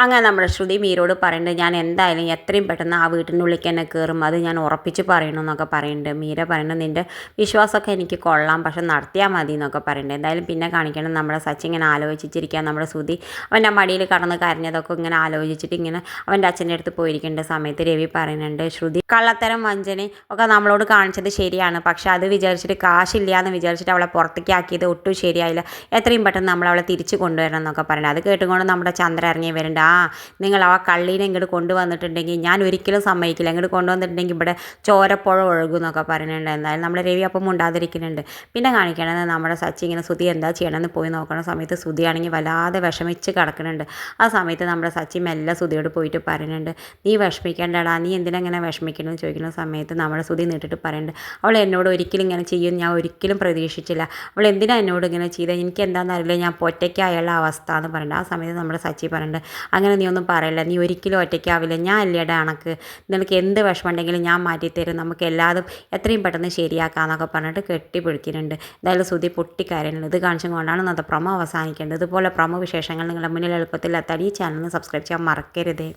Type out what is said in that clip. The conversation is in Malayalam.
അങ്ങനെ നമ്മുടെ ശ്രുതി മീരോട് പറയുന്നുണ്ട് ഞാൻ എന്തായാലും എത്രയും പെട്ടെന്ന് ആ വീട്ടിൻ്റെ ഉള്ളിലേക്ക് തന്നെ കയറും, അത് ഞാൻ ഉറപ്പിച്ച് പറയണമെന്നൊക്കെ പറയുന്നുണ്ട്. മീര പറയുന്നത് നിൻ്റെ വിശ്വാസമൊക്കെ എനിക്ക് കൊള്ളാം, പക്ഷെ നടത്തിയാൽ മതി എന്നൊക്കെ പറയുന്നുണ്ട്. എന്തായാലും പിന്നെ കാണിക്കണം നമ്മുടെ സച്ചി ഇങ്ങനെ ആലോചിച്ചിരിക്കുക, നമ്മുടെ ശ്രുതി അവൻ്റെ മടിയിൽ കടന്ന് കരഞ്ഞതൊക്കെ ഇങ്ങനെ ആലോചിച്ചിട്ട് ഇങ്ങനെ അവൻ്റെ അച്ഛൻ്റെ അടുത്ത് പോയിരിക്കേണ്ട സമയത്ത് രവി പറയുന്നുണ്ട് ശ്രുതി കള്ളത്തരം വഞ്ചന ഒക്കെ നമ്മളോട് കാണിച്ചത് ശരിയാണ്, പക്ഷെ അത് വിചാരിച്ചിട്ട് കാശില്ല എന്ന് വിചാരിച്ചിട്ട് അവളെ പുറത്തേക്ക് ആക്കിയത് ഒട്ടും ശരിയായില്ല, എത്രയും പെട്ടെന്ന് നമ്മൾ അവളെ തിരിച്ച് കൊണ്ടുവരണം എന്നൊക്കെ പറയുന്നത്. അത് കേട്ടുകൊണ്ട് നമ്മുടെ ചന്ദ്ര ഇറങ്ങി വരുന്നുണ്ട്. നിങ്ങൾ ആ കള്ളീനെ ഇങ്ങോട്ട് കൊണ്ടുവന്നിട്ടുണ്ടെങ്കിൽ ഞാൻ ഒരിക്കലും സമ്മതിക്കില്ല, ഇങ്ങോട്ട് കൊണ്ടുവന്നിട്ടുണ്ടെങ്കിൽ ഇവിടെ ചോരപ്പുഴ ഒഴുകും എന്നൊക്കെ പറയുന്നുണ്ട്. എന്തായാലും നമ്മുടെ രവി അപ്പം ഉണ്ടാതിരിക്കുന്നുണ്ട്. പിന്നെ കാണിക്കണത് നമ്മുടെ സച്ചി ഇങ്ങനെ ശ്രുതി എന്താ ചെയ്യണമെന്ന് പോയി നോക്കുന്ന സമയത്ത് ശ്രുതിയാണെങ്കിൽ വല്ലാതെ വിഷമിച്ച് കിടക്കുന്നുണ്ട്. ആ സമയത്ത് നമ്മുടെ സച്ചി മെല്ലെ ശ്രുതിയോട് പോയിട്ട് പറയുന്നുണ്ട് നീ വിഷമിക്കേണ്ടടാ, നീ എന്തിനെങ്ങനെ വിഷമിക്കണമെന്ന് ചോദിക്കുന്ന സമയത്ത് നമ്മുടെ ശ്രുതി നീട്ടിട്ട് പറയുന്നുണ്ട് അവൾ എന്നോട് ഒരിക്കലും ഇങ്ങനെ ചെയ്യും ഞാൻ ഒരിക്കലും പ്രതീക്ഷിച്ചില്ല, അവൾ എന്തിനാ എന്നോട് ഇങ്ങനെ ചെയ്തത്, എനിക്ക് എന്താണെന്ന് അറിയില്ല, ഞാൻ ഒറ്റയ്ക്കായുള്ള അവസ്ഥ എന്ന് പറയുന്നുണ്ട്. ആ സമയത്ത് നമ്മുടെ സച്ചി പറയുന്നുണ്ട് അങ്ങനെ നീ ഒന്നും പറയില്ല, നീ ഒരിക്കലും ഒറ്റയ്ക്കാവില്ല, ഞാൻ അല്ലേടാ കണക്ക്, നിനക്ക് എന്ത് വിഷമമുണ്ടെങ്കിലും ഞാൻ മാറ്റിത്തരും, നമുക്ക് എല്ലാതും എത്രയും പെട്ടെന്ന് ശരിയാക്കാമെന്നൊക്കെ പറഞ്ഞിട്ട് കെട്ടിപ്പിടിക്കുന്നുണ്ട്. എന്തായാലും ശ്രുതി പൊട്ടിക്കരയുന്നുണ്ട്. ഇത് കാണിച്ചും കൊണ്ടാണ് ഇന്നത്തെ പ്രൊമോ അവസാനിക്കേണ്ടത്. ഇതുപോലെ പ്രൊമോ വിശേഷങ്ങൾ നിങ്ങളുടെ മുന്നിൽ എളുപ്പത്തിൽ എത്താൻ ഈ ചാനലിന് സബ്സ്ക്രൈബ് ചെയ്യാൻ മറക്കരുത്.